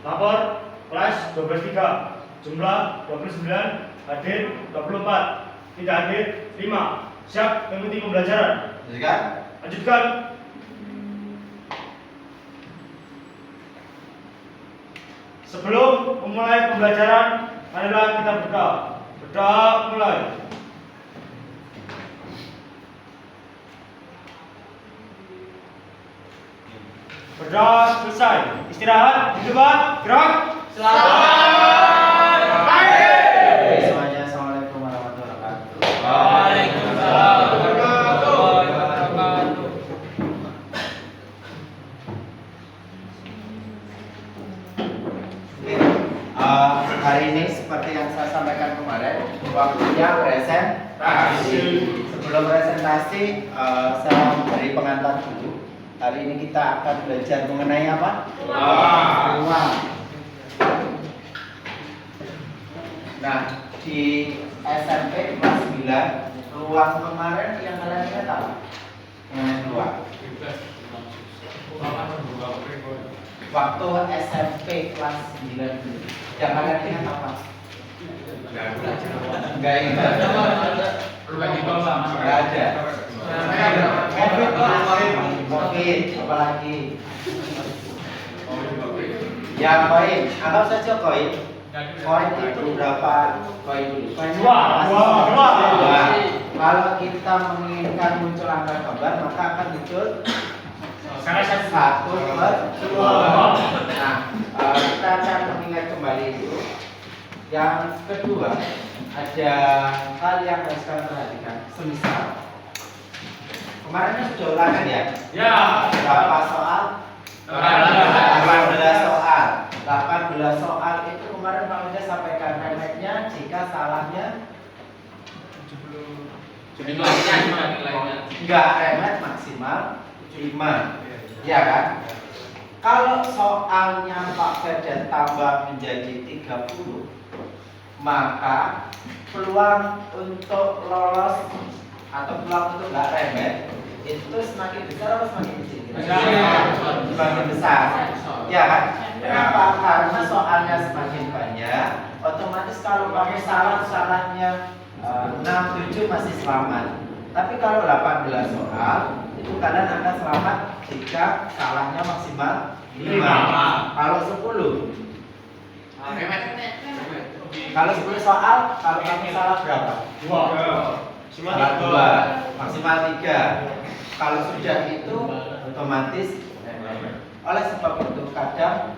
Lapor kelas 12-3, jumlah 29, hadir 24, tidak hadir 5. Siap mengikuti pembelajaran? Lanjutkan. Sebelum memulai pembelajaran, marilah kita berdoa. Berdoa mulai. Berdoa selesai. Istirahat di tempat. Gerak. Selamat pagi. Semuanya, assalamualaikum warahmatullahi wabarakatuh. Waalaikumsalam warahmatullahi wabarakatuh. Hari ini seperti yang saya sampaikan kemarin, waktunya presentasi. Sebelum presentasi, saya beri pengantar dulu. Hari ini kita akan belajar mengenai apa? Ruang. Nah, di SMP kelas 9, ruang kemarin yang kalian ingat apa? Mengenai ruang. Waktu SMP kelas 9 dulu, yang kalian ingat apa? Enggak ingat. Enggak ada. Covid, apalagi? Yang koin, anggap saja koin. Koin itu berapa koin dulu? Dua. Kalau kita menginginkan muncul angka gambar, maka akan muncul satu per dua. Nah, kita akan mengingat kembali itu. Yang kedua, ada hal yang harus kalian perhatikan. Semisal kemarin sudah ulangan ya? Ya. Berapa soal? 18 soal. 18 soal itu kemarin Pak Uda sampaikan remetnya jika salahnya enggak remet maksimal 5. Ya kan? Kalau soalnya Pak Ferdan tambah menjadi 30, maka peluang untuk lolos atau peluang untuk enggak remet itu semakin besar atau semakin kecil? Semakin besar. Ya kan? Kenapa? Karena soalnya semakin banyak, otomatis kalau pakai salahnya 6, 7 masih selamat. Tapi kalau 18 soal, itu kalian akan selamat jika salahnya maksimal 5. Kalau 10, kalau 10 soal, kalau kamu salah berapa? 2. Salah 2, maksimal 3. Kalau sudah itu otomatis. Oleh sebab itu kadang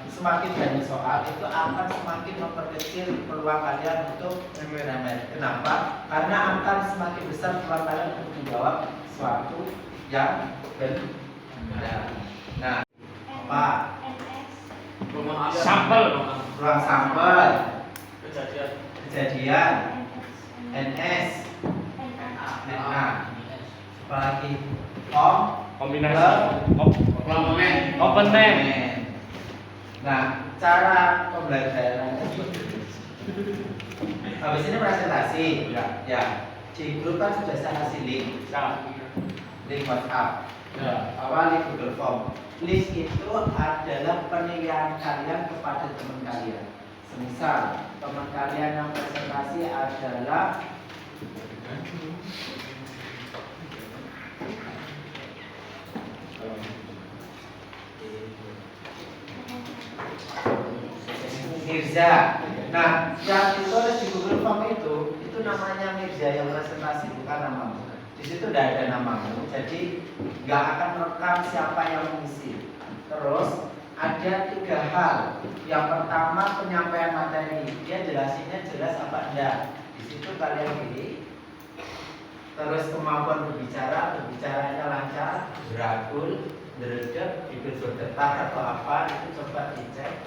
semakin banyak soal itu akan semakin memperkecil peluang kalian untuk remet. Kenapa? Karena akan semakin besar peluang kalian untuk menjawab sesuatu yang benar. Nah, apa? Sampel. Ruang sampel, kejadian, NS, NA, apalagi Kombinasi. Komponen. Nah, cara pembelajaran habis ini presentasi, ya. Di grup kan sudah saya kasih link WhatsApp, link Google Form. List itu adalah penilaian kalian kepada teman kalian. Semisal teman kalian yang presentasi adalah Mirza. Nah, yang ditulis di Google Form itu namanya Mirza yang presentasi, bukan namamu. Di situ tidak ada namamu, jadi nggak akan merekam siapa yang mengisi. Terus ada 3 hal. Yang pertama penyampaian materi, dia jelasinnya jelas apa enggak. Di situ kalian pilih. Terus kemampuan berbicaranya lancar, beragul, beredep, bibir bergetar atau apa, itu coba dicek.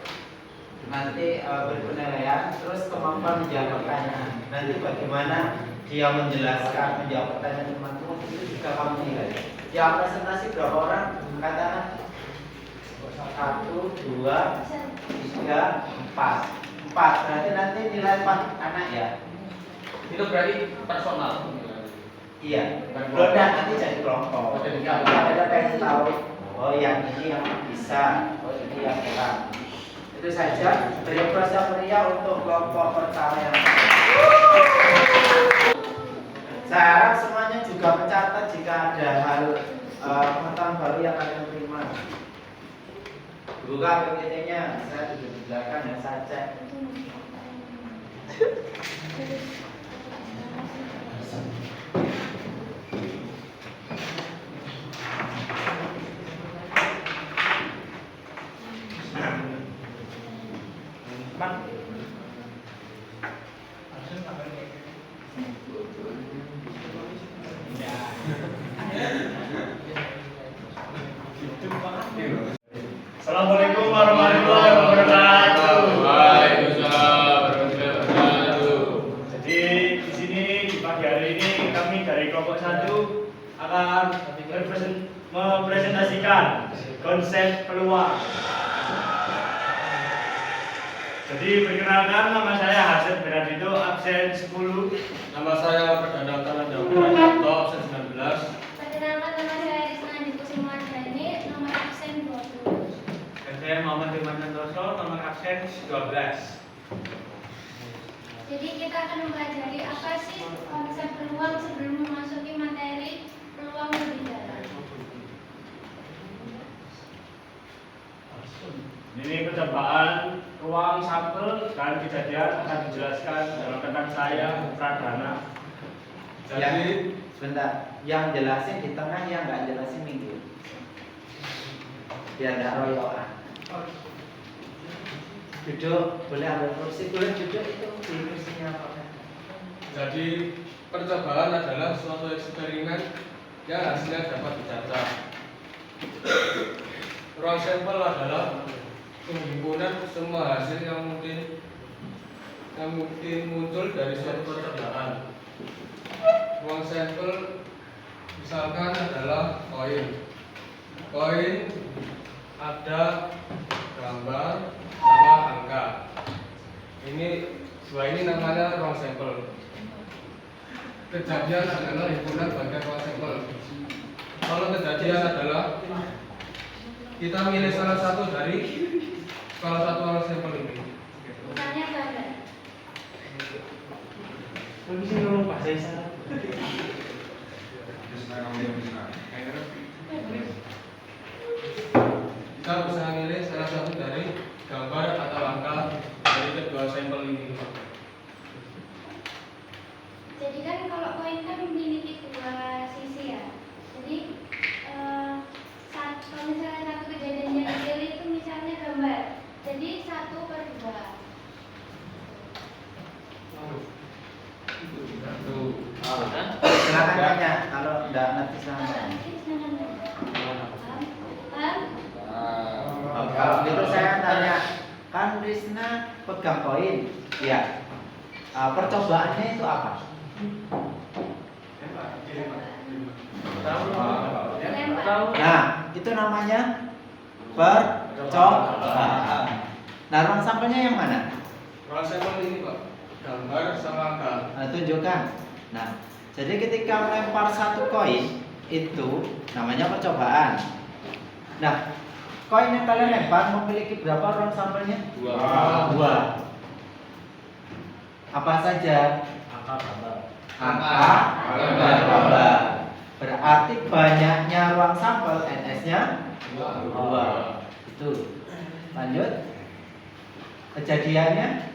Nanti berpenilaian. Terus kemampuan menjawab pertanyaan, nanti bagaimana dia menjelaskan menjawab pertanyaan teman-teman, itu juga kamu nilai. Yang presentasi berapa orang? Katakan 1, 2, 3, 4. Berarti nanti nilai 4 anak ya. Itu berarti personal. Iya. Belum nanti jadi kelompok. Ada pengen tahu. Oh yang ini yang bisa, oh ini yang kurang. Itu saja. Beri proses pria untuk kelompok pertama yang saya harap semuanya juga mencatat jika ada hal pengetahuan baru yang kalian terima. Buka PPT-nya, saya duduk di belakang dan saya cek. Assalamualaikum warahmatullahi wabarakatuh. Waalaikumsalam warahmatullahi wabarakatuh. Jadi di sini di pagi hari ini kami dari kelompok 1 akan mempresentasikan konsep peluang. Jadi perkenalkan, nama saya Hasan Bernardito, absen 10. Nama saya Perdana Tananda Purwanto, absen 19. Perkenalkan, nama saya Rizna Kusumardani, nomor absen 20. Dan saya Muhammad Iman Santoso, nomor absen 12. Jadi kita akan mempelajari apa sih konsep peluang sebelum memasuki materi peluang lebih dalam. Ini percobaan ruang sampel dan kejadian akan dijelaskan dalam rekan saya Pradana. Jadi sebentar, yang jelasin di tengah, yang nggak jelasin minggir. Biar nggak royokan. Duduk, boleh ambil kursi, boleh duduk itu di kursinya apa? Jadi percobaan adalah suatu eksperimen yang hasilnya dapat dicatat. Ruang sampel adalah penghimpunan semua hasil yang mungkin muncul dari suatu percobaan. Ruang sampel misalkan adalah koin. Koin ada gambar sama angka. Dua ini namanya ruang sampel. Kejadian adalah himpunan bagian ruang sampel. Kalau kejadian adalah kita milih salah satu ruang sampel ini. Misalnya gambar. Bisa ngomong bahasa isyarat. Kita bisa milih salah satu dari gambar atau angka dari kedua sampel ini. Jadi kan kalau koin kan memiliki dua sisi ya. Jadi kalau misalnya satu kejadian yang dipilih itu misalnya gambar. Jadi 1/2. Silakan tanya, kalau nggak nanti silakan. Kalau gitu saya tanya, kan Rizna pegang koin, ya. Percobaannya itu apa? Nah, itu namanya percobaan. Nah, ruang sampelnya yang mana? Ruang sampel ini Pak, gambar sama angka. Nah, tunjukkan. Nah, jadi ketika melempar satu koin itu namanya percobaan. Nah, koin yang kalian lempar memiliki berapa ruang sampelnya? Dua. Apa saja? Angka gambar. Angka dan gambar. Berarti banyaknya ruang sampel NS-nya dua. Itu. Lanjut. Kejadiannya?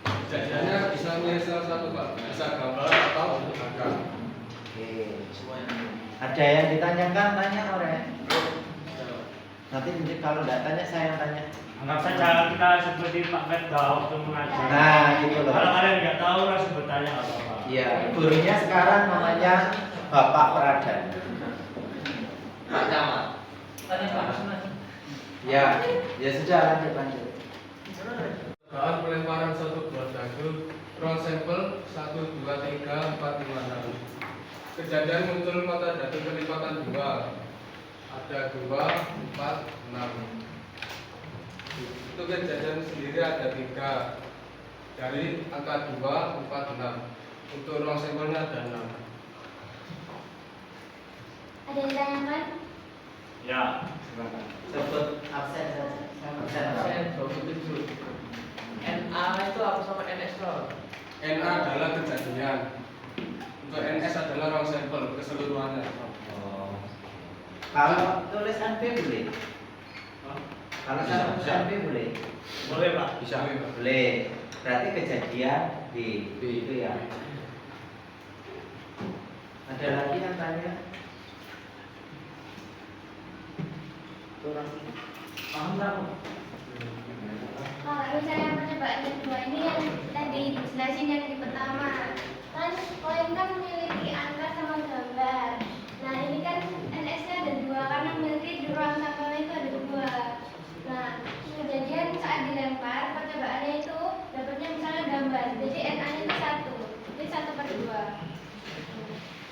Kejadiannya bisa milih salah satu Pak, bisa gambar atau angka. Oke. Ada yang ditanyakan? Tanya orang. Nanti kalau nggak tanya saya yang tanya. Anggap saja kita seperti Pak Firda waktu mengajar. Nah, gitu loh. Kalau kalian nggak tahu langsung bertanya nggak apa-apa. Iya, gurunya sekarang namanya Bapak Pradana. Pak Camat. Ya, ya sudah lanjut. Percobaan pelemparan satu buah daging, ruang sampel 1, 2, 3, 4, 5, 6. Kejadian muncul mata daging kelipatan 2. Ada 2, 4, 6. Itu kejadian sendiri ada 3. Dari angka 2, 4, 6. Untuk ruang sampelnya ada 6. Ada yang ditanyakan? Ya, Sebut absen saja. Absen 27. NA itu apa sama NS loh? NA adalah kejadian. Untuk NS adalah wrong sample keseluruhannya. Kalau tulis NP boleh? Kalau saya tulis NP boleh? Boleh Pak. Bisa. Boleh. Berarti kejadian B itu ya. Ada lagi yang tanya? Kurang paham kamu? Kalau misalnya percobaan kedua ini yang tadi dijelasin yang di pertama, kan koin kan memiliki angka sama gambar. Nah ini kan NS-nya ada dua karena memiliki ruang sampel itu ada dua. Nah kejadian saat dilempar percobaannya itu dapatnya misalnya gambar, jadi NA-nya itu 1, jadi 1/2.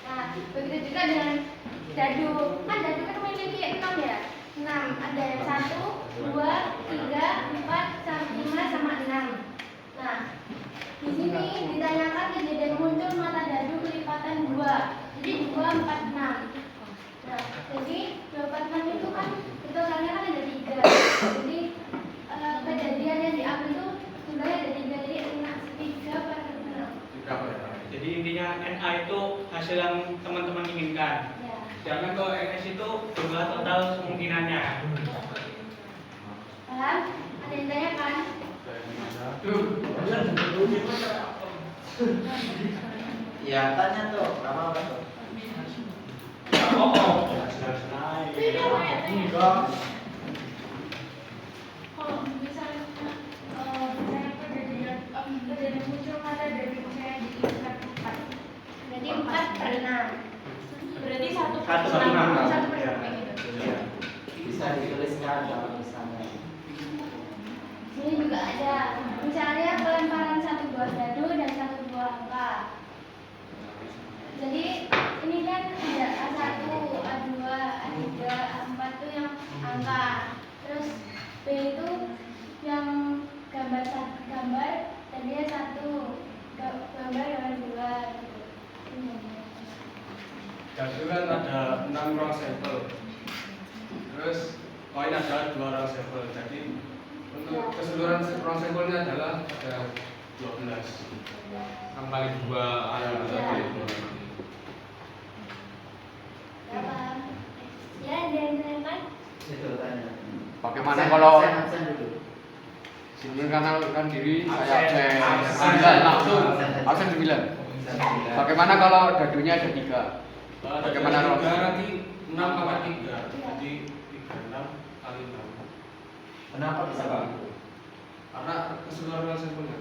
Nah begitu juga dengan dadu, kan dadu kan memiliki 6 ya. 6, ada yang 1, 2, 3, 4, 5 sama 6. Nah, di sini ditanyakan kejadian muncul mata dadu kelipatan 2. Jadi 2, 4, 6. Nah, jadi 2, 4, 6 itu kan totalnya kan ada 3. Jadi kejadian yang diambil itu jumlahnya ada 3. Jadi 3/6. Jadi intinya NA itu hasil yang teman-teman inginkan. Ya. Jangan kalau NS itu jumlah total kemungkinannya. Paham? Ada yang tanyakan? Ya tanya tuh, apa tuh? Tidak banyak tanya. Kalau misalnya kejadian muncul mata dari misalnya di tingkat 4, berarti 4/6. Berarti 1/6. 1/6 gitu. Bisa dituliskan kalau misalnya. Ini juga ada misalnya pelemparan 1 buah dadu dan 1 buah angka. Jadi ini kan ada A1, A2, A3, A4 itu yang angka. Terus B itu yang gambar tadinya 1, gambar 2 gitu. Dadu kan ada 6 wrong sample. Terus koin ada 2 wrong sample. Jadi untuk keseluruhan wrong sample-nya adalah ada 12. Yang kali 2 ada kali 2. Apa? Ya, ada yang tanyakan? Itu tanya. Bagaimana Absen, kalau absen dulu. mengenalkan diri saya Absen. absen 9 langsung absen 9. Bagaimana kalau dadunya ada 3? Bagaimana kalau Rob? nanti 6/3. Jadi 36 kali 6. Kenapa bisa begitu? Karena keseluruhan wrong sample-nya.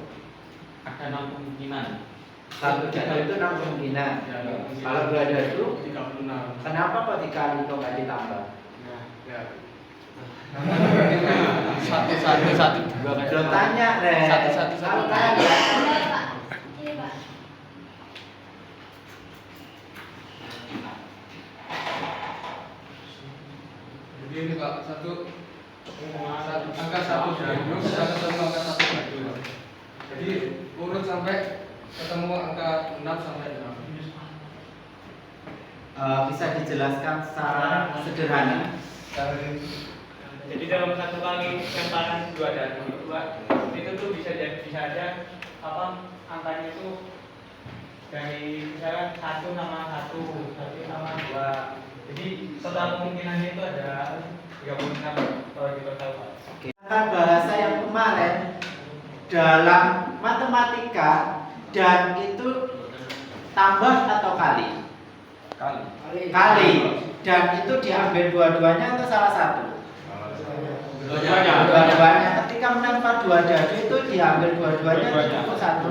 Ada 6 kemungkinan. Satu dadu itu 6 kemungkinan. Ya, Kalau 2 dadu, 36. kenapa kok dikali kok nggak ditambah? Ya. Satu 2 kan. Belum tanya, Re. Satu. Kalau Ini, tanya. Pak. Pak. Ini, Pak. Jadi ini Pak, angka 1 dadu bisa ketemu angka 1 dadu. Jadi urut sampai ketemu angka 6 sampai 6. Bisa dijelaskan secara sederhana? Jadi dalam satu kali lemparan 2 dadu itu tuh bisa ada apa angkanya itu dari misalnya 1 sama 1 sama 2. Jadi total kemungkinannya itu ada 36 kalau kita tahu Pak. Kan bahasa yang kemarin dalam matematika dan itu tambah atau kali? Kali. Dan itu diambil dua-duanya atau salah satu? Dua-duanya. Ketika menempah 2 dadu itu diambil dua-duanya cukup 1.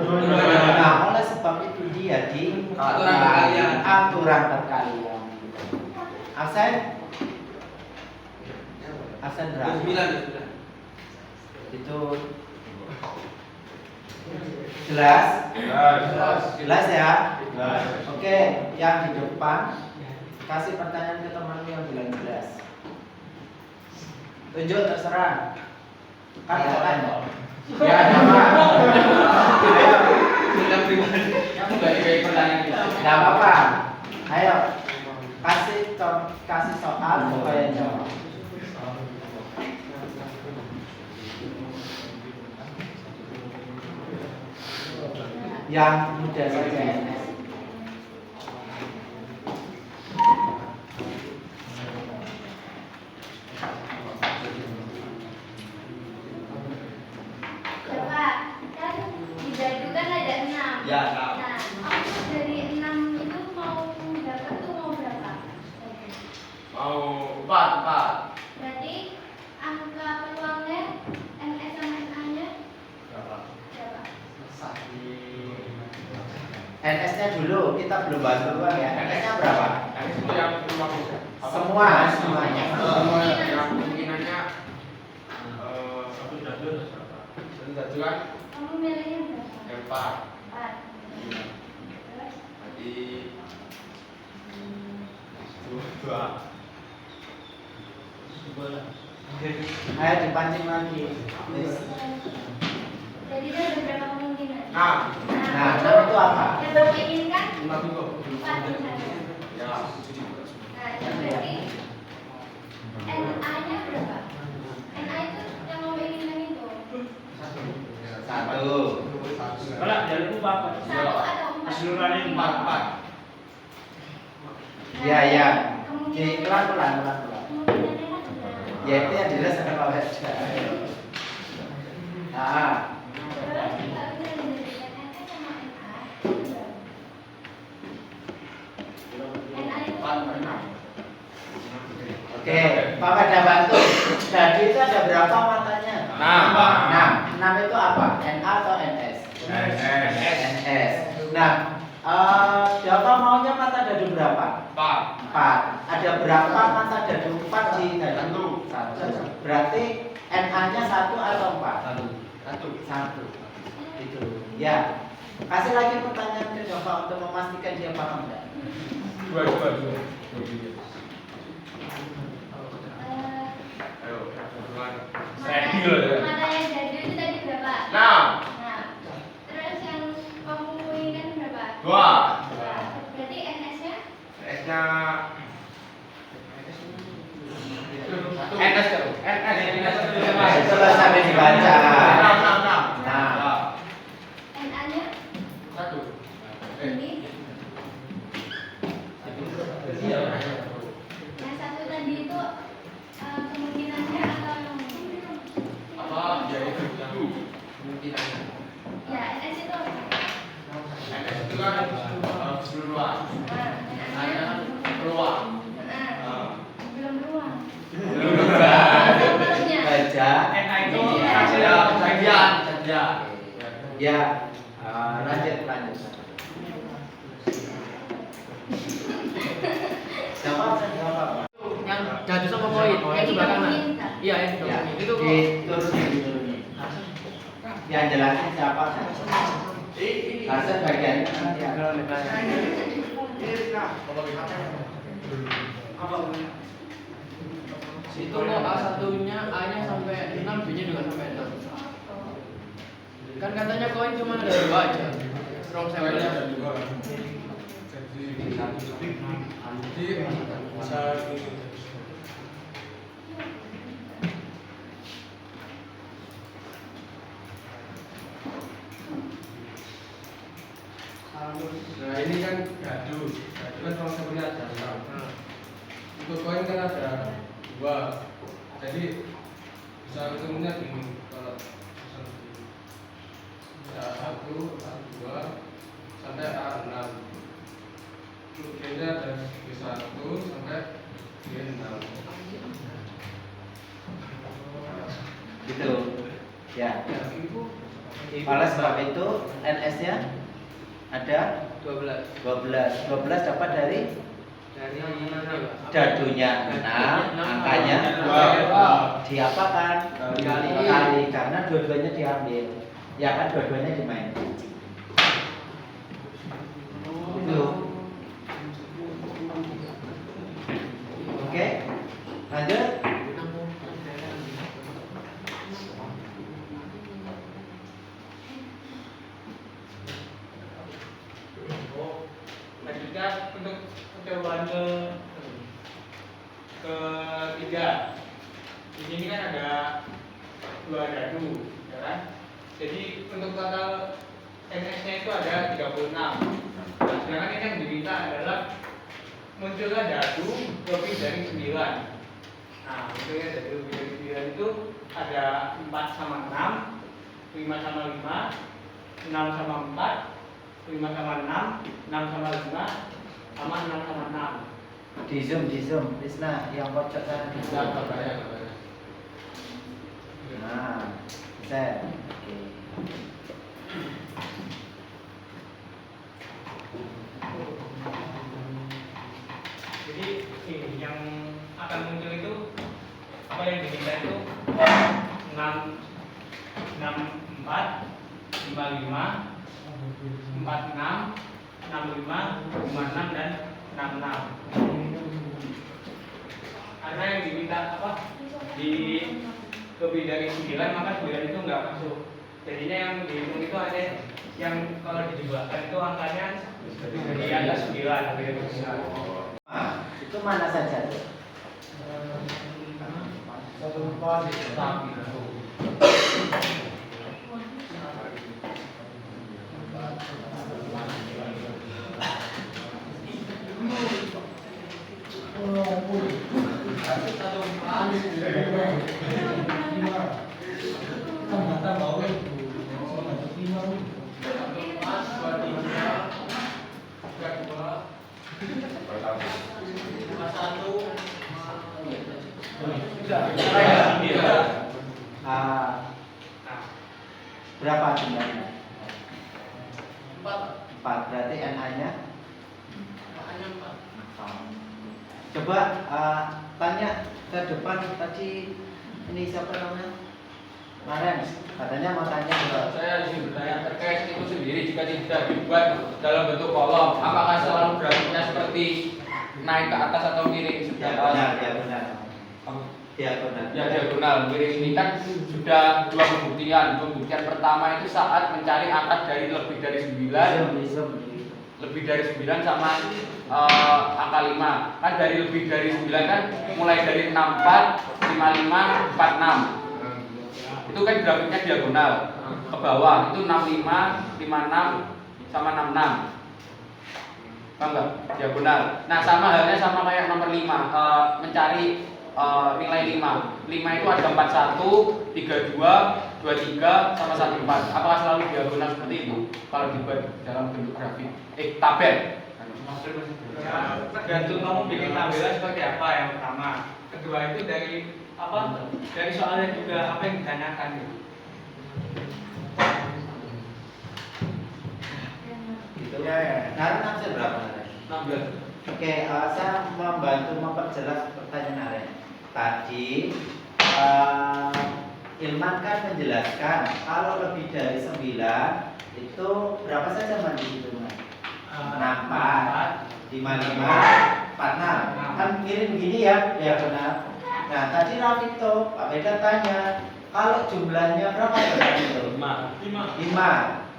Nah, oleh sebab itu dia di Aturan perkalian. Aturan perkalian. Absen? Absen berapa? 9. Itu jelas? Jelas ya? Oke, yang di depan kasih pertanyaan ke temanmu yang bilang jelas. Tunjuk terserah. Kan ya, kan? Ya, apa? Ayo. Kita pribadi. Kamu enggak dikasih pertanyaan gitu. Enggak apa-apa. Ayo. Kasih soal supaya jawab. Yang mudah saja NS. Bapak, kan di dadu kan ada 6. Ya, Nah, ongkos dari 6 itu mau dapat tuh mau berapa? Mau 4. Berarti angka peluangnya NS sama NA-nya Berapa? berapa? NS-nya dulu, kita belum bahas peluang ya. NS-nya berapa? Itu yang Semuanya. yang kemungkinannya satu dadu berapa? Satu dadu kan Kamu milihnya berapa? 4. 4. Terus? Jadi 2. Ayo dipancing lagi. Please. Jadi itu ada berapa kemungkinan? Nah, Nah, itu apa? Yang Bapak inginkan 5 juga. 4 misalnya. Ya. Nah, itu berarti NA-nya berapa? NA itu yang mau inginkan itu. Satu. Kalau jalur itu apa? 1 atau 4? Keseluruhannya 4. Ya, ya. Kemungkinan Jadi pelan-pelan. kemungkinannya kan ada. Ya itu yang jelas adalah aja. Nah, Terus kalau misalnya dijadikan NS sama NA itu berapa? NA itu 4. oke, Papa ada bantu. Jadi itu ada berapa matanya? 6. 6 itu apa? NA atau NS? NS. Nah, Bapak maunya mata dadu berapa? 4. Ada berapa mata dadu 4 di dadu? 1. Berarti NA-nya 1 atau 4? 1. Itu. Ya. Kasih lagi pertanyaan ke Bapak untuk memastikan dia paham enggak? 2. Mata yang dadu itu tadi berapa? 6. Nah, terus yang kamu inginkan berapa? 2. Berarti NS-nya S-nya Coba sampai dibaca. 6. Nah, NA-nya 1. ini. Yang satu tadi itu kemungkinannya atau Apa? Ya itu yang kemungkinannya. ya NS itu apa? NS itu kan keseluruhan. Nah, Hanya NA-nya peluang. belum beruang. baca. NA itu Iya. hasil Ya, bagian saja. Ya. Lanjut. Jawab jawab. Yang dadu sama koin, yang sebelah kanan. Iya, yang Ya, itu kok. diturunin. Yang jelasin siapa? Hasil bagian nanti ada. Itu kok A1-nya A-nya sampai 6, B-nya juga sampai 6. Kan katanya koin cuma ada 2 aja. Strong sample-nya ada 2. Jadi bisa nah ini kan dadu kan kalau sebenarnya ada 6. Untuk koin kan ada 2, jadi bisa ketemunya gini kalau A1, A2 sampai A6. G-nya ada B1 sampai G6. Gitu. Ya. Oleh sebab itu NS-nya ada 12 dapat dari dadunya 6, angkanya 2. Diapakan? Kali karena dua-duanya diambil. Ya kan dua-duanya dimainin. Itu. Oke. Lanjut. Lanjutkan untuk percobaan ketiga. di sini kan ada 2 dadu, ya kan? Jadi untuk total NS-nya itu ada 36. Nah, sedangkan ini yang diminta adalah munculnya dadu lebih dari 9. Nah, munculnya dadu lebih dari 9 itu ada 4 sama 6, 5 sama 5, 6 sama 4, 5 sama 6, 6 sama 5, sama 6 sama 6. Di zoom, Krisna yang pojok sana di zoom. Gambarnya. Nah, set. Oke. Jadi ini yang akan muncul itu apa yang diminta itu 6 4 5 5 4 6 6 5 5 6 dan 6 6. Karena yang diminta apa di lebih dari 9 maka 9 itu enggak masuk. Jadinya yang dihitung itu ada yang kalau dijumlahkan itu angkanya di atas 9 lebih dari 9. Nah, itu mana saja tuh? Berapa jumlahnya? 4. Berarti NA-nya? Makanya 4. Coba tanya ke depan tadi, ini siapa namanya? Maren, katanya mau tanya ke Saya ingin bertanya terkait itu sendiri jika tidak dibuat dalam bentuk kolom, apakah selalu grafiknya seperti naik ke atas atau miring diagonal. Ya diagonal miring ini kan sudah 2 pembuktian. Pembuktian pertama itu saat mencari angka dari lebih dari 9, lebih dari 9 sama angka 5. Kan dari lebih dari 9 kan mulai dari 64, 55, 46. Itu kan grafiknya diagonal ke bawah, itu 65, 56 sama 66. Paham nggak? Diagonal. Nah, sama halnya sama kayak nomor 5, mencari nilai 5. 5 itu ada 41, 32, 23 sama 14. Apakah selalu diagonal seperti itu kalau dibuat dalam bentuk grafik? Tabel. Ya, tergantung kamu bikin tabelnya seperti apa yang pertama. Kedua itu dari apa? Dari soalnya juga apa yang ditanyakan gitu. gitu. Naren absen berapa Naren? 16. Oke, saya membantu memperjelas pertanyaan Naren. Tadi Ilman kan menjelaskan kalau lebih dari 9 itu berapa saja Man di situ Man? 64, 55, 46. Kan kirim begini ya, diagonal. Nah, tadi Rafito, Pak Beda tanya, kalau jumlahnya berapa ya Rafito? 5.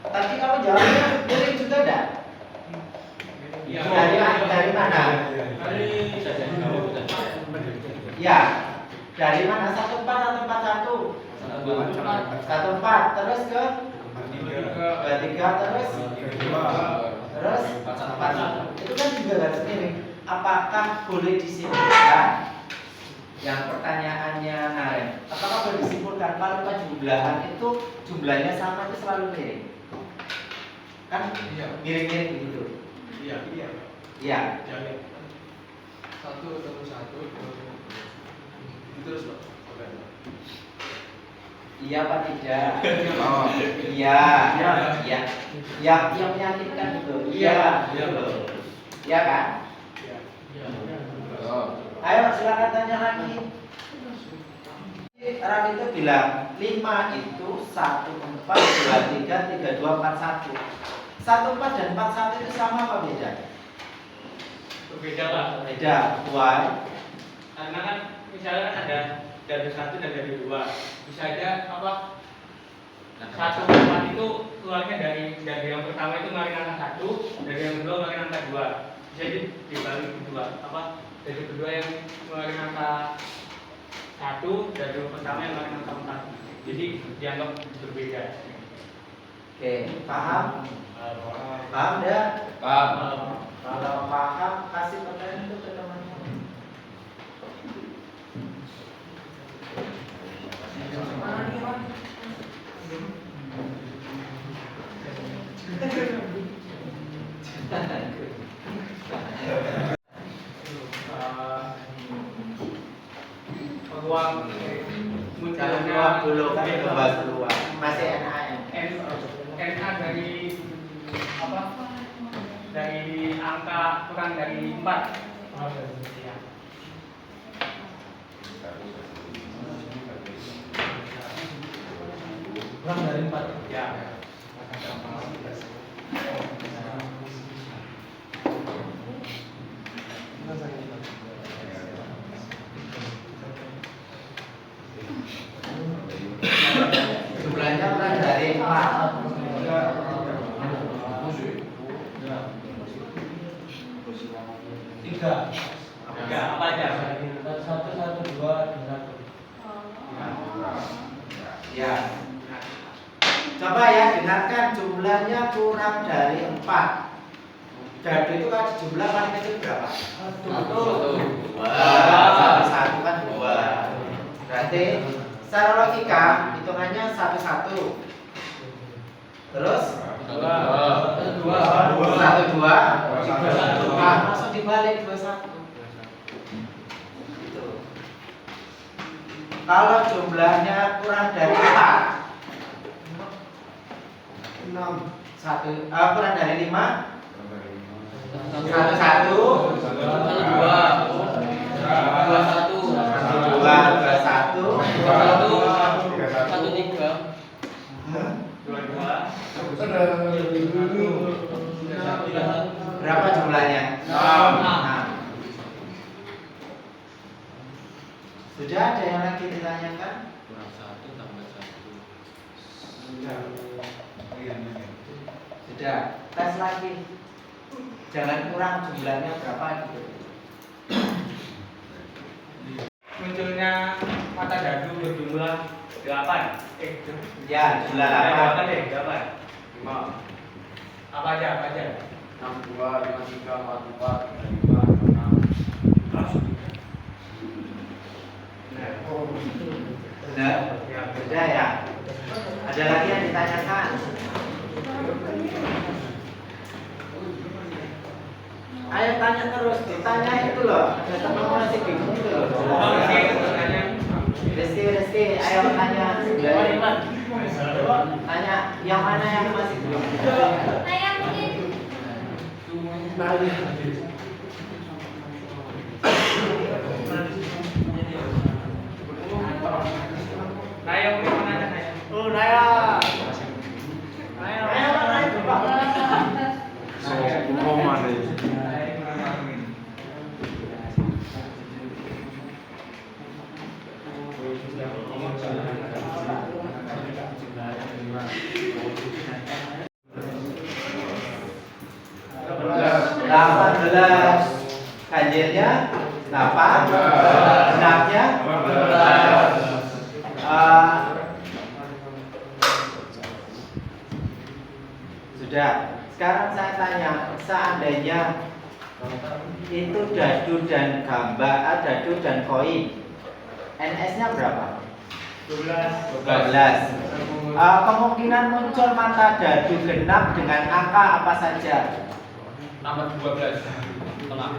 Tadi kamu jawabnya miring juga enggak? Iya. Dari mana? Ya, dari mana? 14 atau 41? 14 terus ke 23 terus 41. Itu kan juga garis miring. Apakah boleh disimpulkan? Yang pertanyaannya Naren, apakah boleh disimpulkan kalau penjumlahan itu jumlahnya sama itu selalu miring? Kan miring-miring begitu. Iya. Iya. Satu ketemu satu. Terus Pak. Iya apa tidak? Oh, iya. Iya. Yang menyakitkan itu. Iya. Iya kan? Ayo silakan tanya lagi. Ram itu bilang 5 itu 1, 4, 2, 3, 3, 2, 4, 1. 1, 4 dan 41 itu sama apa beda? Berbeda lah. Beda. Why? Karena kan misalnya kan ada dari 1 dan dari 2. Bisa aja apa? 1 4 itu keluarnya dari yang pertama itu ngeluarin angka 1, dari yang kedua ngeluarin angka 2. Bisa dibalik kedua apa? Dari kedua yang ngeluarin angka satu, dadu pertama yang paling angka 4. Jadi dianggap berbeda. Oke, paham? Paham ya? Paham. Kalau paham, kasih pertanyaan itu ke teman-teman. Peluang Jangan munculnya keluar dulu kan itu bahas keluar. Masih NAM. NA dari apa? Dari angka kurang dari 4. Kurang dari 4. Ya. Jumlahnya kurang dari 4. Ya, apa aja? Ya. Coba ya dengarkan jumlahnya kurang dari 4. Dadu itu kan jumlah paling kecil berapa? Satu. Satu kan 2. Berarti secara logika hitungannya 1 1. Terus 2. 1 2. Langsung dibalik 2 1. Gitu. Kalau jumlahnya kurang dari 4 6 1 kurang dari 5 1 1 2 berapa jumlahnya? 6. Sudah ada yang lagi ditanyakan? Sudah. Tes lagi. Jangan kurang jumlahnya berapa gitu. Munculnya mata dadu berjumlah 8. Ya, jumlah 8. 8 deh, 8. 5. Apa aja? 62, 53, 44, 35, 36. Benar? Sudah ya. Ada lagi yang ditanyakan? Ayo tanya terus, ditanya itu loh. Ada teman masih bingung itu loh. Rizky, ayo tanya. Tanya yang mana yang masih belum? Saya mungkin Naya mungkin mau nanya Naya. Oh, Naya. Naya coba. Delapan belas. Ganjilnya 8. Genapnya sudah. Sekarang saya tanya, seandainya itu dadu dan gambar, dadu dan koin, NS-nya berapa? 12. Kemungkinan muncul mata dadu genap dengan angka apa saja? Nomor 12. Tengah.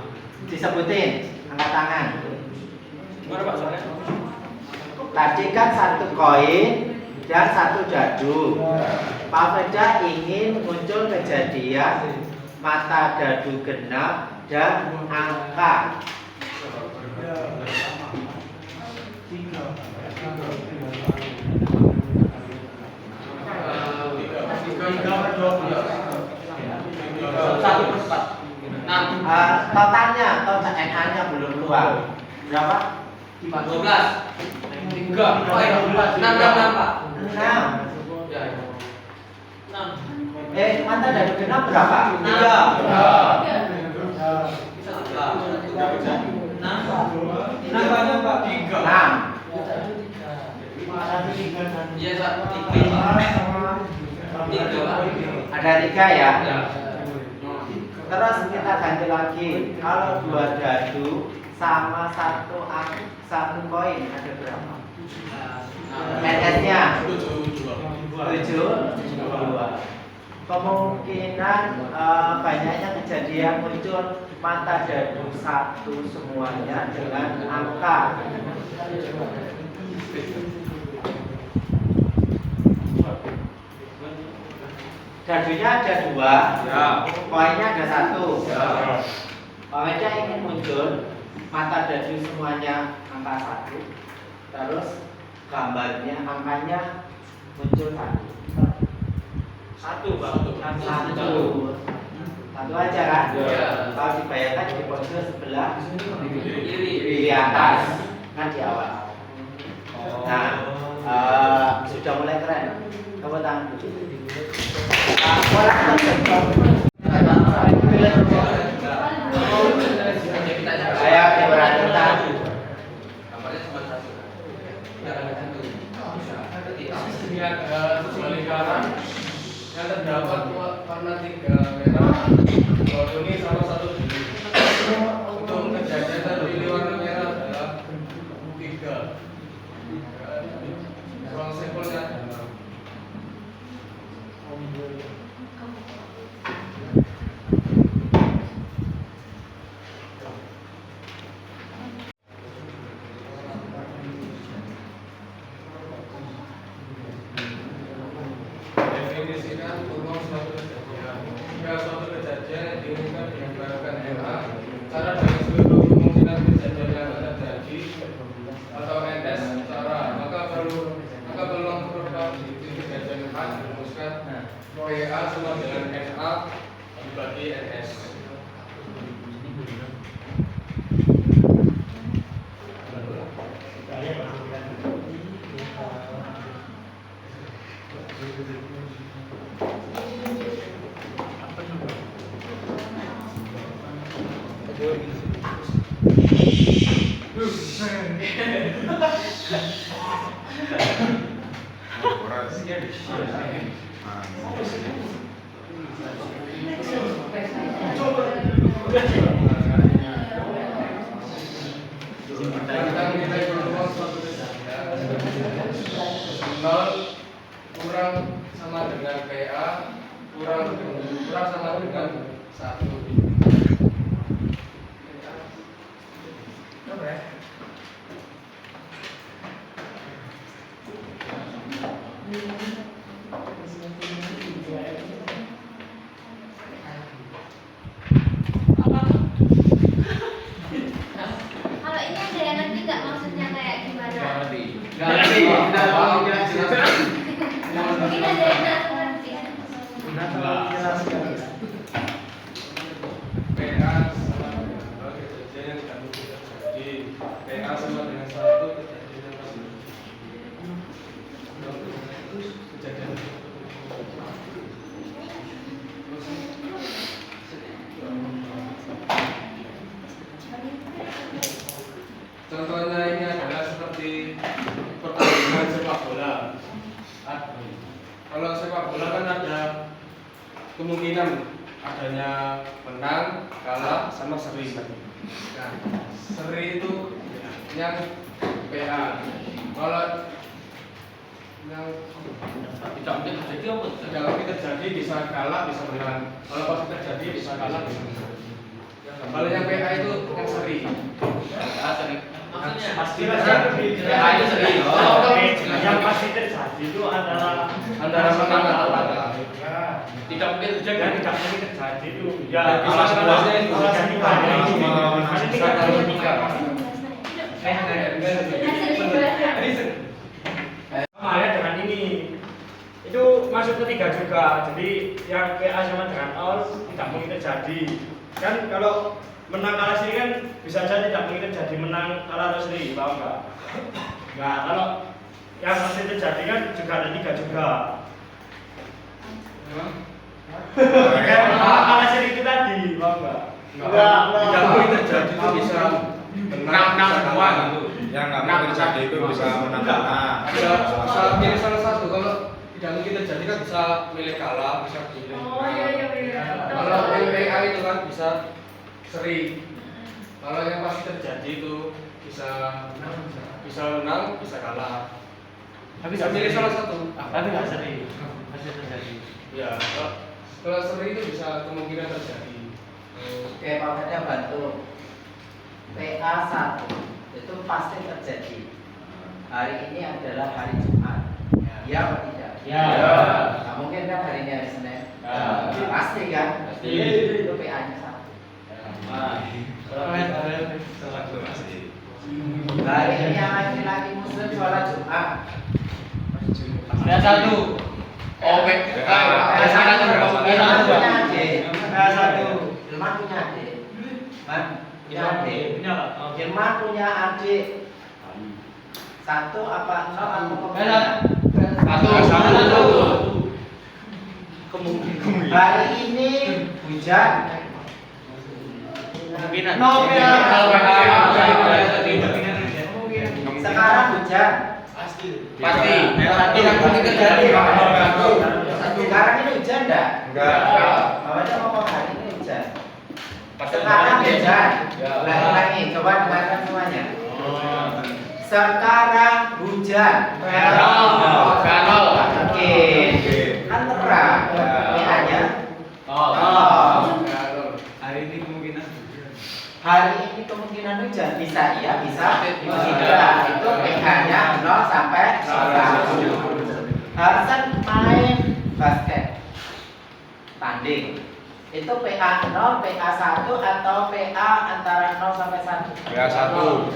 Disebutin angkat tangan. Gimana Pak soalnya? Tadi kan 1 koin dan 1 dadu. Pak Feda ingin muncul kejadian mata dadu genap dan angka. Totalnya, total NA-nya belum keluar. Berapa? 12. 3. Oh, 6 Pak. 6. Mata dadu genap berapa? 6. Iya, satu Ada 3 ya. Terus kita ganti lagi. Kalau 2 dadu sama satu koin ada berapa? NS-nya 7. Kemungkinan banyaknya kejadian muncul mata dadu 1 semuanya dengan angka. Dadunya ada 2, koinnya ada 1. Koinnya ingin muncul mata dadu semuanya angka 1, terus gambarnya angkanya muncul 1. Satu aja kan? Kalau dibayangkan di pojok sebelah kiri atas kan di awal. Nah, sudah mulai keren. Tepuk tangan. Saya berangkat. Ini ada lingkaran yang terdapat warna 3 merah, kuning sama 1 biru. Untuk kejadian terpilih warna merah adalah 3. Ruang sampelnya ada 6. Definisikan peluang suatu kejadian. Jika suatu kejadian yang diinginkan digambarkan NA, cara dari seluruh kemungkinan kejadian yang akan terjadi atau NS cara maka peluang perubahan di kejadian A dirumuskan PA sama dengan NA dibagi NS. Tentang nilai peluang suatu kejadian 0 kurang sama dengan PA kurang sama dengan 1. Kalau ini ada yang ngerti nggak maksudnya kayak gimana? Mungkin ada yang nggak ngerti. PA sama dengan kejadian yang tidak terjadi. PA sama dengan 1 kejadian yang masih kejadian. Contohnya ini adalah seperti pertandingan sepak bola. Kalau sepak bola kan ada kemungkinan adanya menang, kalah, sama seri. Nah, seri itu yang PA. Kalau yang tidak mungkin terjadi apa? Tidak mungkin terjadi bisa kalah, bisa menang. Kalau pasti terjadi bisa kalah, bisa menang. Kalau yang PA itu yang seri. Maksudnya Pasti PA itu seri. yang pasti terjadi itu antara menang atau kalah. Tidak mungkin terjadi. dan tidak mungkin terjadi itu ya Bisa semuanya itu. Sama dengan ini itu masuk ketiga juga, jadi yang PA sama dengan nol tidak mungkin terjadi kan. Kalau menang kalah seri kan bisa saja tidak mungkin terjadi menang kalah atau seri, paham nggak? Nah kalau yang pasti terjadi kan juga ada 3 juga. Kan kalah seri itu tadi, paham nggak? Tidak mungkin terjadi itu bisa Menang semua gitu. Yang nggak mungkin terjadi itu bisa menang. Ya, bisa pilih salah satu. Kalau tidak mungkin terjadi kan bisa milih kalah, bisa pilih. Oh iya. Kalau yang PA itu kan bisa seri. Kalau yang pasti terjadi itu bisa menang, bisa kalah. Tapi Bisa pilih salah satu. Tapi nggak sering masih terjadi. Ya, kalau seri itu bisa kemungkinan terjadi. Oke, Pak Feda bantu. PA 1 itu pasti terjadi. Hari ini adalah hari Jumat. Ya apa tidak? Ya. Nah, mungkin kan hari ini hari Senin. Ya. Pasti kan? Pasti. Itu PA-nya 1. Hari ini yang laki-laki muslim sholat Jumat. Ada satu. Oh, Ilman punya adik. Man, punya adik. Punya Pak. Ilman punya adik. Satu apa nol atau Satu. Kemungkinan. Hari ini hujan. Kemungkinan. Sekarang hujan. Pasti. Satu. Mungkin terjadi. Sekarang ini hujan enggak? Enggak. Bapaknya ngomong hari ini hujan. Sekarang hujan. Ulangi, coba dengarkan semuanya. Sekarang hujan. Oke. Kan terang. PA-nya. Hari ini kemungkinan. Hari ini kemungkinan hujan. Bisa iya, bisa tidak. Itu PH-nya 0 sampai 100. Harsan main basket. Tanding. Itu PA 0, PA 1 atau PA antara 0 sampai 1? PA 1.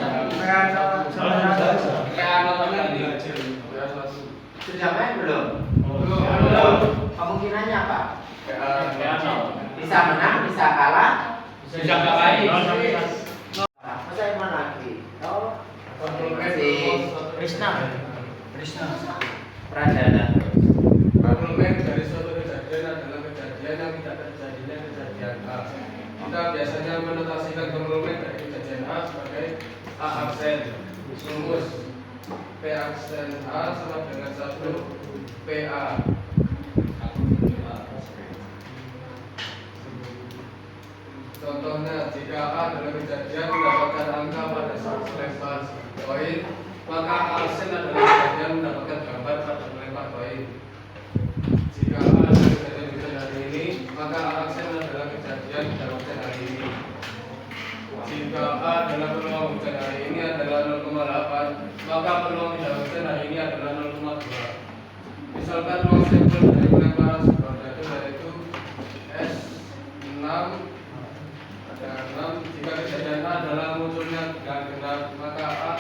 Sudah main belum? Belum. Kemungkinannya apa? PA Bisa menang, bisa kalah. Bisa ngapain? Masa yang mana lagi? Oh, Krishna. Pradana. Argumen dari suatu kejadian adalah kejadian yang tidak terjadinya kejadian A. Kita biasanya menotasikan argumen dari kejadian A sebagai A aksen rumus P aksen A sama dengan 1 PA. Contohnya, jika A adalah kejadian mendapatkan angka pada saat melempar koin, maka A aksen adalah kejadian mendapatkan gambar pada melempar koin. Jika A adalah kejadian hujan hari ini, maka A aksen adalah kejadian hujan hari ini. Jika A adalah peluang hujan hari ini adalah 0,8, maka peluang tidak hujan hari ini adalah 0,2. Misalkan ruang sampel dari pelemparan sebuah dadu yaitu S6 ada 6. Jika kejadian A adalah munculnya bilangan genap, maka A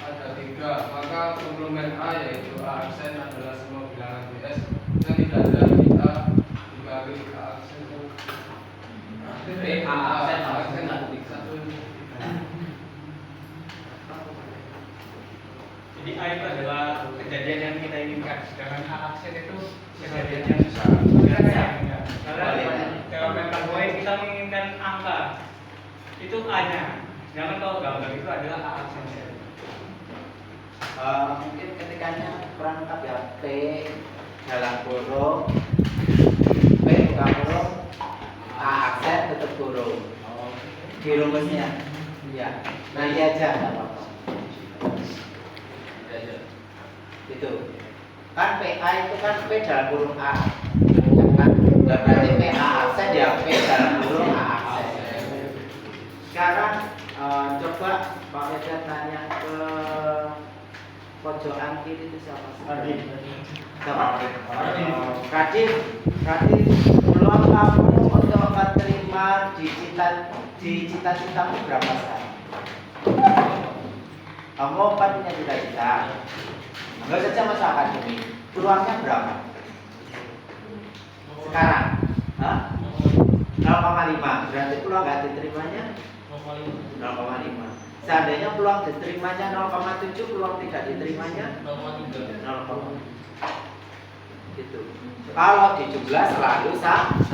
ada 3. Maka komplement A yaitu A aksen adalah semua bilangan BS yang tidak ada kita dikali A aksen. A aksen Jadi A itu adalah kejadian yang kita inginkan, sedangkan A aksen itu kejadian yang susah. Karena dalam mental poin kita menginginkan angka itu A-nya, sedangkan kalau gambar itu adalah A aksen. Mungkin ketikanya kurang lengkap ya. P dalam kurung, P buka kurung, A aksen tutup kurung. Di rumusnya, iya. Nah iya aja, nggak apa-apa. Itu kan PA itu kan P dalam kurung A, ya kan? Nah, berarti PA aksen ya P dalam kurung A aksen. Sekarang coba Pak Medan tanya ke pojokan kiri itu siapa sih? Siapa? Kadin, peluang kamu untuk menerima di cita-citamu berapa sekarang? Kamu kan punya cita-cita. Enggak saja masa akademik. Peluangnya berapa? Sekarang? Hah? 0,5. Berarti peluang nggak diterimanya? 0,5. Seandainya peluang diterimanya 0,7, peluang tidak diterimanya 0,5. Gitu. Kalau dijumlah selalu sama.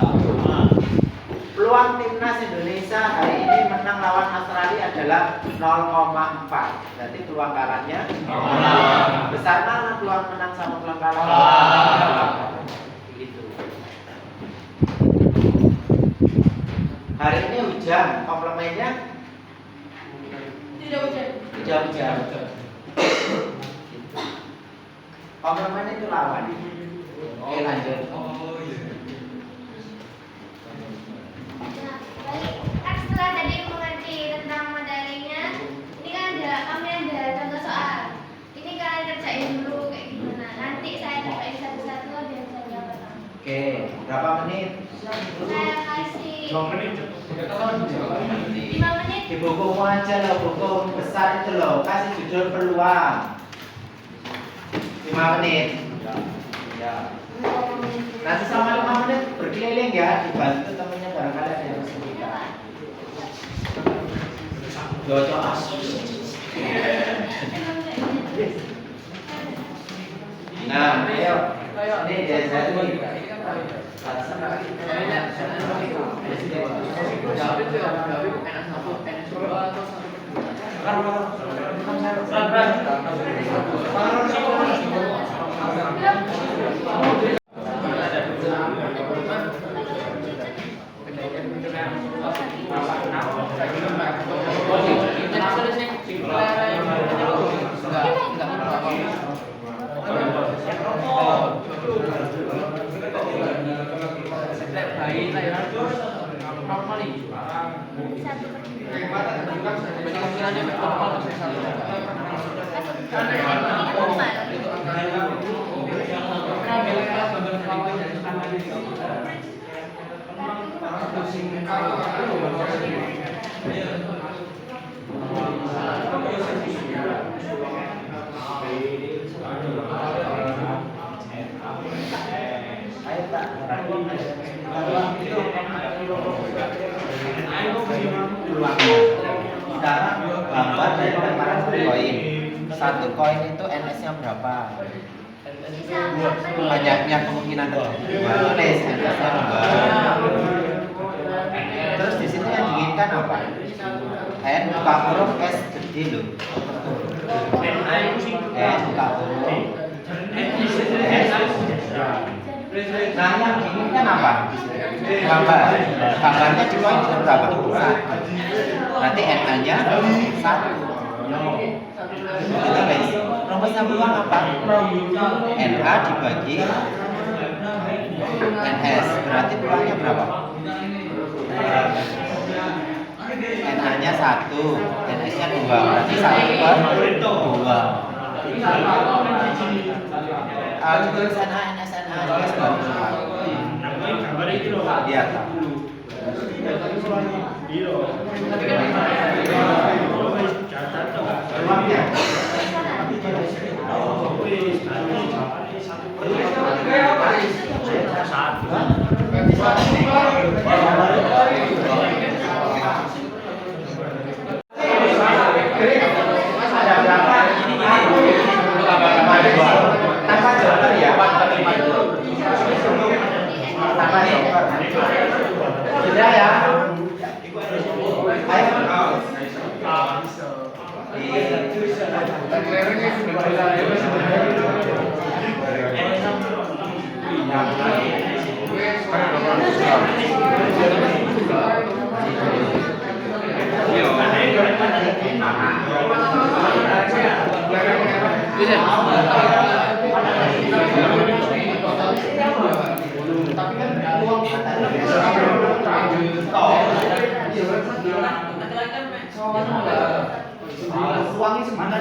Peluang timnas Indonesia hari ini menang lawan Australia adalah 0,4. Berarti peluang kalahnya besar mana peluang menang sama peluang kalah? Gitu. Hari ini hujan, komplemennya Tidak hujan. hujan. Komplemen itu lawan. Oke, lanjut. Nah, baik. Kan setelah tadi mengerti tentang materinya, ini kan kami ada contoh soal. Ini kalian kerjain dulu kayak gimana. Nanti saya kerjain satu-satu dan saya jawab. Oke, berapa menit? Saya kasih 2 menit. 5 menit. Di buku aja loh, buku besar itu loh. Kasih judul peluang. 5 menit. Ya. Nanti sama 5 menit berkeliling ya, dibantu temennya barangkali ada yang kesulitan. Jojo asus. Nah, ayo. Ini dia saya ini. Sekarang gambar dari gambaran koin. Satu koin itu NS-nya berapa? Banyaknya kemungkinan terjadi. Tulis NS-nya berapa. Terus di sini yang diinginkan apa? N buka huruf S gede loh. N buka huruf Nah yang diinginkan apa? Gambar. Gambarnya di koin itu berapa? 1. Berarti NA-nya 1. Itu guys. Rumusnya peluang apa? NA dibagi NS. Berarti peluangnya berapa? NA-nya 1, NS-nya 2. Berarti 1/2. Tulisan A, NS, NA lihat. Peluangnya ada berapa? Tambah joker ya? Tambah joker. Sudah ya? Uangnya semana?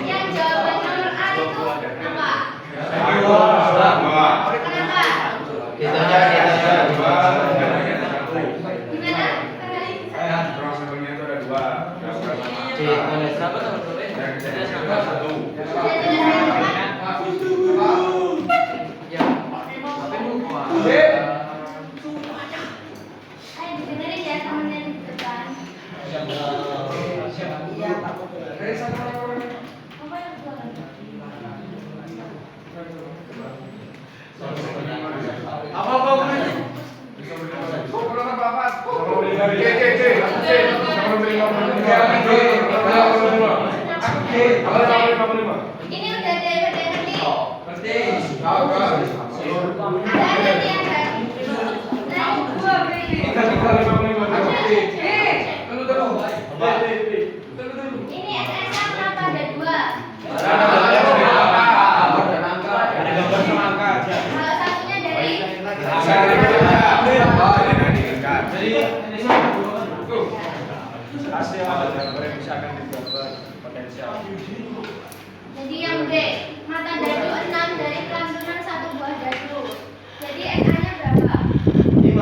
Yang jawaban nomor A itu apa? Kenapa? Gimana? Sudah jelas Ini udah ada ngerti. Ngerti? Tahu kan? Ada nih yang baru. Nah, gua beli. Ini SS-nya kenapa ada 2? Kalau satunya dari jadi yang B, mata dadu 6 dari kelantunan 1 buah dadu. Jadi NA-nya berapa? 5.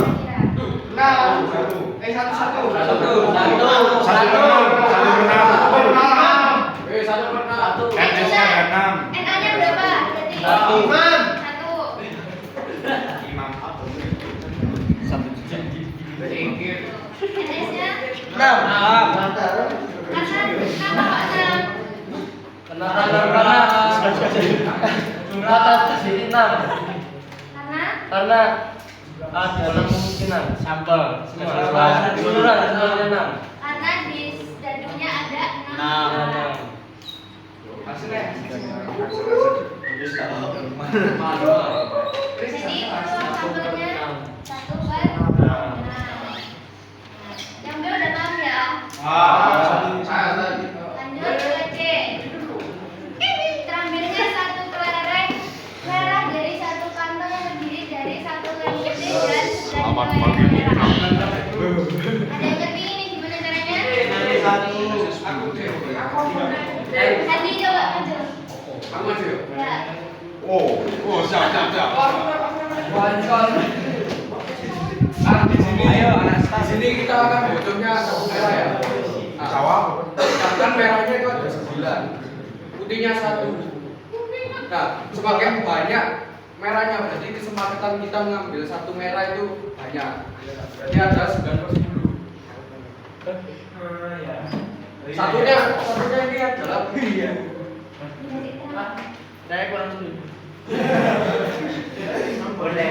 NA-nya berapa? Jadi 1. NS-nya? Karena Karena ada 6 kemungkinan sampel karena di dadunya ada 6. Jadi peluang sampelnya 1 per 6. Yang B udah paham ya? Lanjut ke C. Terambilnya 1 kelereng merah dari 1 kantong yang terdiri dari 1 lem putih dan 2 lem merah. Ada yang ngerti ini gimana caranya? Hadi coba maju. Ya. Di sini kita akan butuhnya satu merah ya. Kan merahnya itu ada 9, putihnya 1. Nah, semakin banyak merahnya berarti kesempatan kita mengambil 1 merah itu banyak. Berarti ada 9/10. Satunya ini adalah saya kurang sulit. Boleh.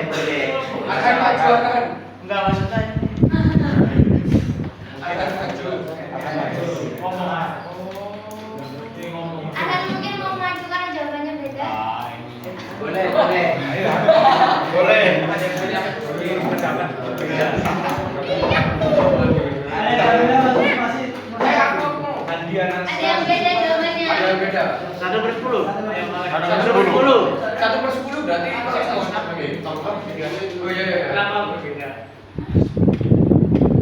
akan maju akan. Enggak maksudnya Akan maju. Akan mungkin mau maju karena jawabannya beda. Boleh. Ada yang beda jawabannya. Ada yang beda. 1/10. 1/10 berarti Oh iya. Kenapa berbeda?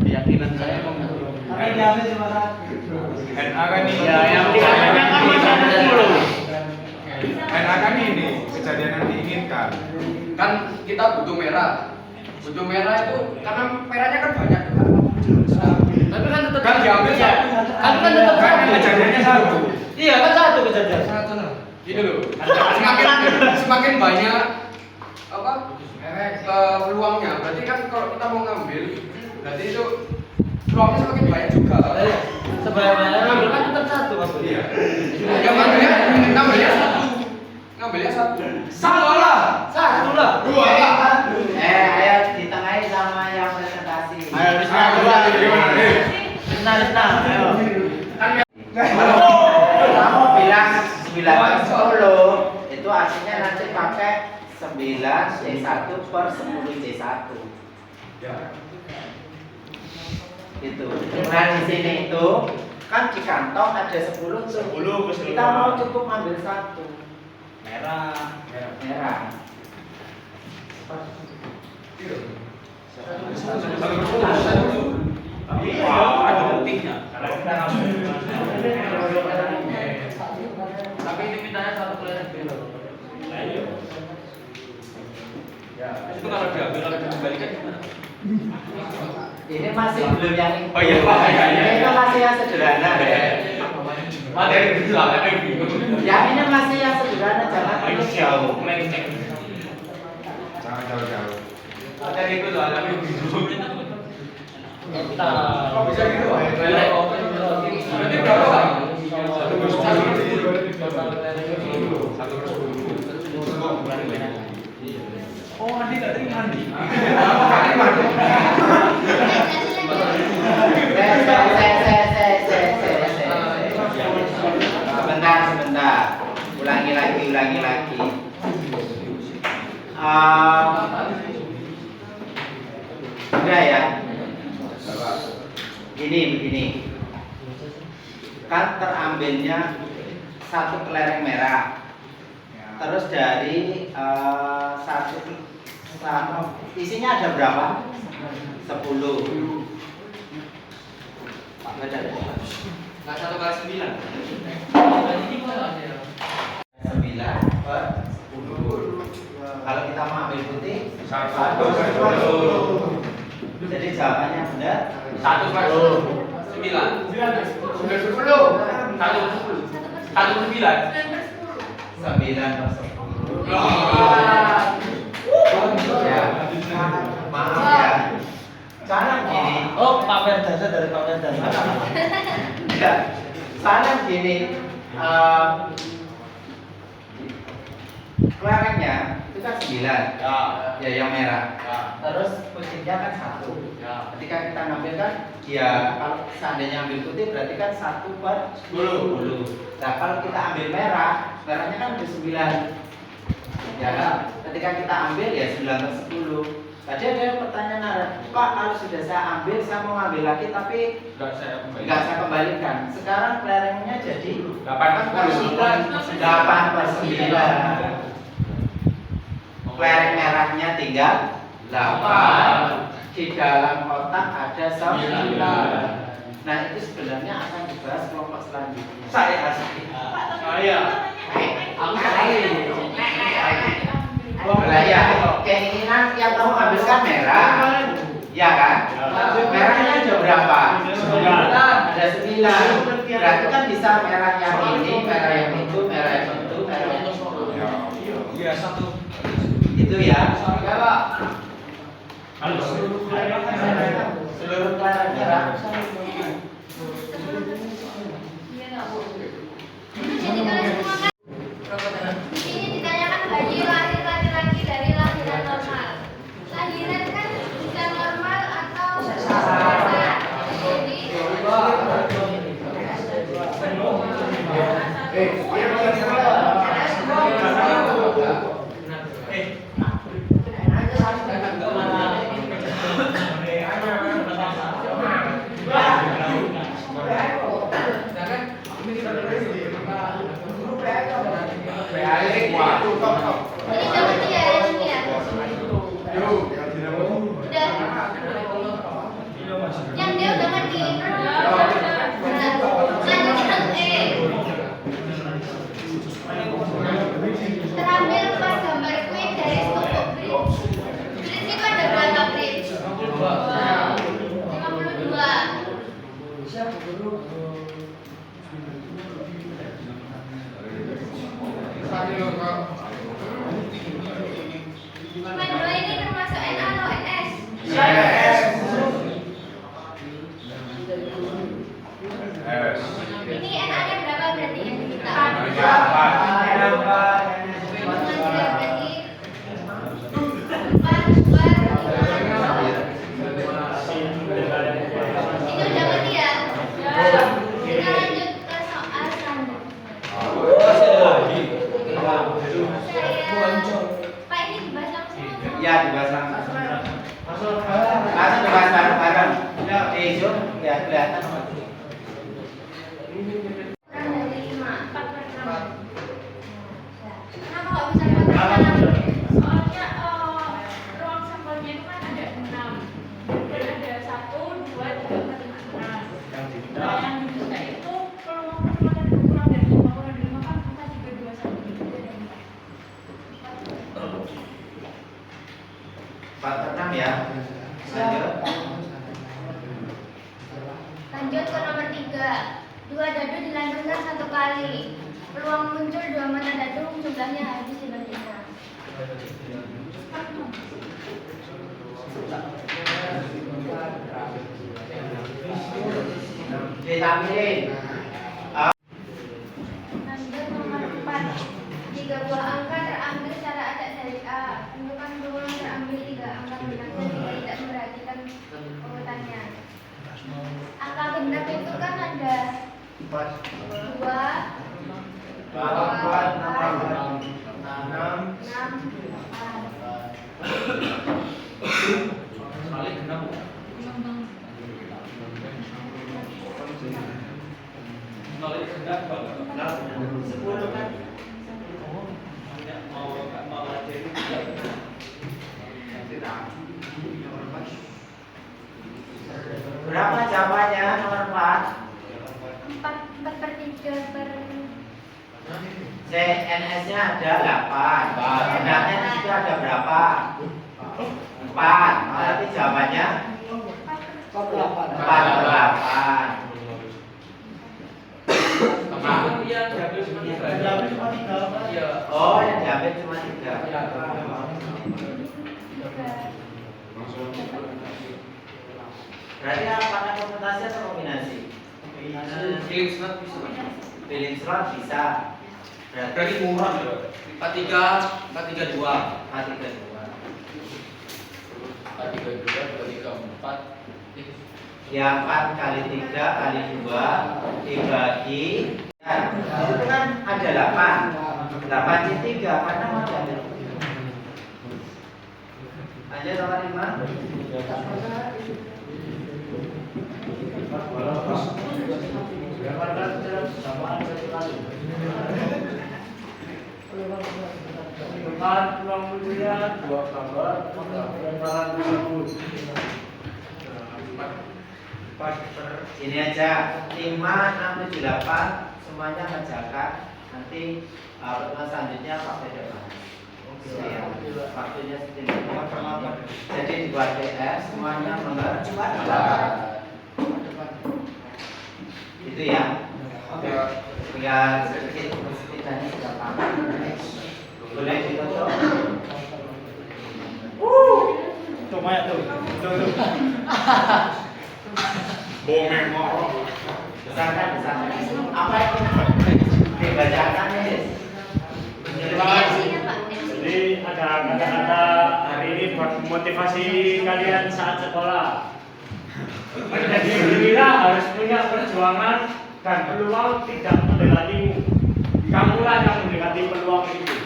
Keyakinan saya NA kan ini. ya yang dikatakan kan 1/10. NA kan ini kejadian yang diinginkan. Kan kita butuh merah. Butuh merah itu karena merahnya kan banyak. Tapi kan tetap Kan diambil iya. satu. Kan tetap Kan satu. kejadiannya satu. Iya kan satu kejadian. Gitu loh. Semakin banyak apa? Peluangnya. Berarti kan kalau kita mau ngambil, berarti itu peluangnya semakin banyak juga. Sebenarnya ngambil kan tetap satu Mas. Iya. Ya ngambilnya satu. Satu lah. Ayo ditengahin sama yang presentasi. Ayo Risna ayo. Kamu bilang 9/10 itu artinya nanti pakai 9C1/10C1. Gitu. Nah di sini itu kan di kantong ada 10 tuh. Kita mau cukup ambil 1 merah. Ada buktinya. Tapi ini mintanya 1 kelereng biru. Itu kalau diambil kalau dikembalikan gimana? Ini masih belum yang Oh iya, Pak. ini itu masih yang sederhana ya. Materi itu soalnya bingung. Yang ini masih yang sederhana, jangan terlalu jauh. Jangan jauh-jauh. Materi itu soalnya bingung. Kok bisa gitu? Berarti berapa Pak? 1/10. Oh, Andi tak terima Andi. Sebentar. Ulangi lagi. Udah ya. Begini. Kan terambilnya satu kelereng merah. Terus dari isinya ada berapa? 10. Nggak 1 kali 9. 9 per 10. Kalau kita mau ambil putih 1/10. Jadi jawabannya benar 1/9. 1/9. 9/10. Ya. Maaf ya. Cara gini. Oh, Pak Ferdasa dari Pak Ferdasa. Ya. Cara gini. Kelerengnya itu kan 9. Ya, yang merah. Terus putihnya kan 1. Ketika kita ngambil kan, ya kalau seandainya ambil putih berarti kan 1/10. Nah kalau kita ambil merah, merahnya kan udah 9. Ya kan? Ketika kita ambil ya 9/10. Tadi ada pertanyaan, Pak kalau sudah saya ambil, saya mau ambil lagi tapi nggak saya kembalikan. Sekarang kelerengnya jadi 8/9. Kelereng merahnya tinggal 8. Di dalam kotak ada 9. Nah itu sebenarnya akan dibahas kelompok selanjutnya. Saya. Aku ya, keinginan yang kamu ambilkan merah, ya kan? Merahnya ada berapa? Ada 9. Berarti kan bisa merah yang ini, merah yang itu, merah yang itu, merah yang itu. Iya, 1. Itu ya. Ya, Pak. Seluruh kelereng merah. Di sini ditanyakan bayi lahir laki-laki dari lahiran normal. Lahiran kan bisa normal atau sesar. Jadi ini dapat ya ini ya. Udah. Yang dia udah ngerti. Lanjut yang E. Terambil 4 gambar kue dari toko bridge. Bridge itu ada berapa bridge? 52. Cuma 2 ini termasuk NA atau NS? Ini NA-nya berapa berarti yang kita? Ini udah ngerti ya? Kita lanjut ke soal selanjutnya. Pak ini dibahas langsung. Ya, dibahas langsung. Langsung dibahas bareng-bareng. Zoom ya kelihatan. Kurang dari 5, 4/6. Kenapa nggak bisa 4/6? Soalnya ruang sampelnya itu kan ada 6 dan ada 1, 2, 3, 4, 5, 6. Nah yang diminta itu peluang pertemanan itu kurang dari 5, kan kita juga 2 1 3 dan 4/6 ya. Lanjut. Lanjut ke nomor 3. 2 dadu dilantunkan 1 kali. Peluang muncul 2 mata dadu jumlahnya habis dibandingkan. Ditampilin. Lanjut nomor 4. 3 buah angka terambil secara acak dari A. Tentukan peluang terambil 3 angka genap dan tidak memperhatikan urutannya. Angka genap itu kan ada 2, 4, 6, 4/3 CNS-nya ada 8. Benarnya di situ ada berapa? 4. Berarti jawabannya 4/8. Yang diambil cuma 3. Iya. Oh, yang diambil cuma 3. Berarti apakah komputasi atau kombinasi? Feeling slot bisa. Feeling slot bisa. Berarti murah ya. 43, 432. 4/3. 4, 4. Ya 4 kali 3 kali 2 dibagi ya, itu kan ada 8 8/3 karena mau ada. Lanjut nomor 5. Ini aja 5, 6, 7, 8 semuanya ngerjakan. Nanti pertemuan selanjutnya Pak Depan. Ya, waktunya sedikit. Jadi dibuat PR semuanya mengerjakan. Itu ya. Ya sedikit setidaknya sudah paham. Boleh ditutup. Cuma ya tuh. Besarkan. Apa itu? Dibacakan nih. Isinya Pak. Jadi ada kata-kata hari ini buat motivasi kalian saat sekolah. Menjadi dirilah harus punya perjuangan dan peluang tidak mendekatimu. Kamulah yang mendekati peluang itu.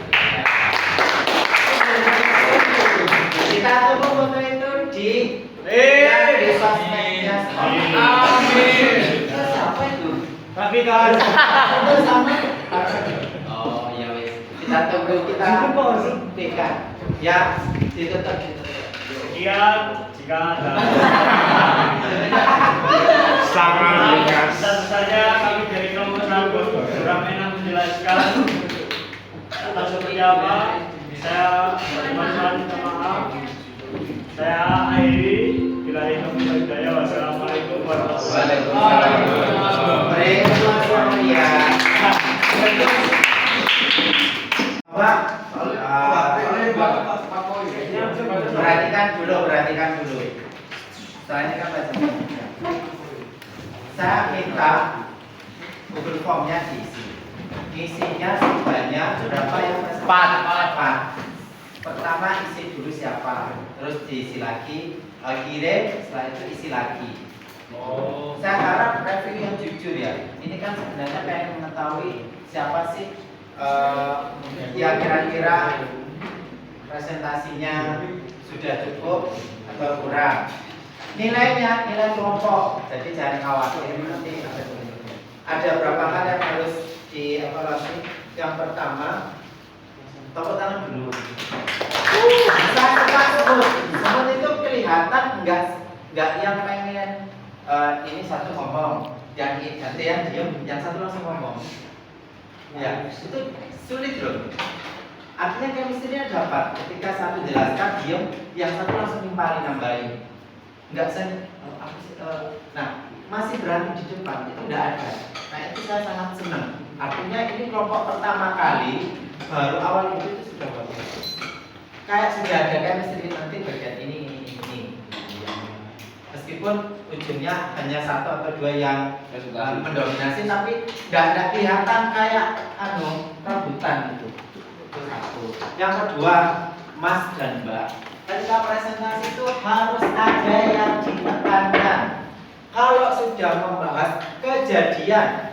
Kita tunggu foto itu di sosmednya. Amin. Itu siapa itu? Tapi kan Itu sama. Oh iya wes. Kita tunggu kita buktikan. Ya ditutup. sekian jika ada Sangat tentu saja kami dari kelompok Sahabat kurang enak menjelaskan atau seperti apa. Saya mohon maaf. Saya akhiri. Bila itu hidayah. Wassalamualaikum warahmatullahi wabarakatuh. Waalaikumsalam ya. Perhatikan dulu. Setelah ini kan baca. Saya minta Google Form-nya diisi. Isinya sebanyak berapa yang 4. Pertama isi dulu siapa, terus diisi lagi, kirim, setelah itu isi lagi. Saya harap review yang jujur ya. Ini kan sebenarnya pengen mengetahui siapa sih yang kira-kira presentasinya sudah cukup atau kurang. Nilainya nilai kelompok, jadi jangan khawatir nanti ada berapa hal yang harus dievaluasi. Yang pertama, tepuk tangan dulu. Saya sebut itu kelihatan enggak yang pengen ini satu ngomong, yang nanti yang diem, yang satu langsung ngomong. Ya, itu sulit loh. Artinya chemistry-nya dapat. Ketika satu jelaskan diem, yang satu langsung nimpalin nambahin. Enggak nah, masih berani di depan itu enggak ada. Nah, itu saya sangat senang. Artinya ini kelompok pertama kali baru awal itu sudah bagus. Kayak sudah ada chemistry nanti bagian ini. Meskipun ujungnya hanya 1 atau 2 yang mendominasi, tapi enggak kelihatan kayak rebutan gitu. Itu satu. Yang kedua, Mas dan Mbak, ketika presentasi itu harus ada yang ditekankan. Kalau sudah membahas kejadian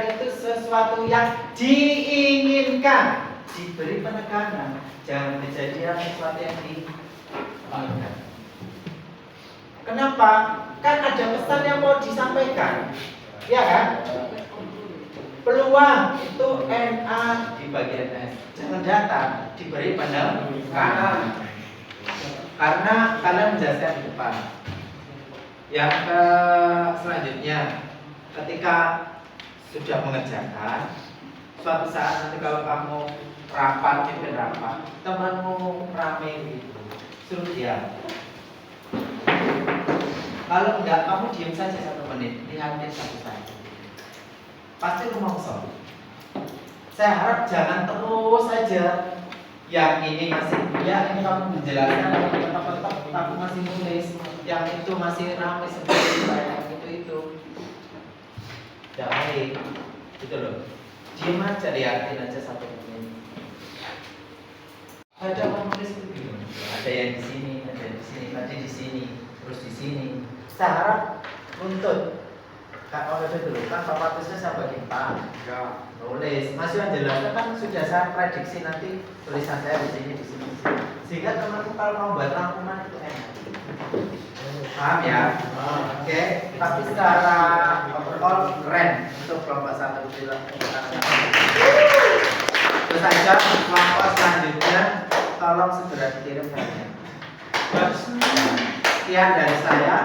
itu sesuatu yang diinginkan, diberi penekanan. Jangan kejadian sesuatu yang diinginkan. Kenapa? Kan ada pesan yang mau disampaikan, ya kan? Peluang itu NA di bagian S. Jangan datang, diberi penekanan. Karena kalian menjelaskan di depan. Yang selanjutnya, ketika sudah mengerjakan, suatu saat nanti kalau kamu rapat, pimpin rapat, temanmu rame gitu, suruh dia. Kalau enggak, kamu diam saja 1 menit, lihatin satu saja. Pasti rumongso. Saya harap jangan terus saja yang ini masih ini kamu menjelaskan, kamu masih nulis, yang itu masih ramai seperti saya itu tidak baik, gitu loh. Diam aja, lihatin aja 1 menit. Ada orang nulis begitu, ada yang di sini, ada di sini, tadi di sini, terus di sini. Saya harap untuk kalau ada dulu kan Bapak tulisnya saya bagi 4. Nulis, Mas Yuhan jelaskan kan sudah saya prediksi nanti tulisan saya di sini, di sini, di sini. Sehingga teman-teman kalau mau buat rangkuman itu enak. Paham ya? Oke. Tapi secara overall keren untuk kelompok 1 bilang. Terus saja kelompok selanjutnya tolong segera dikirim saja. Sekian dari saya.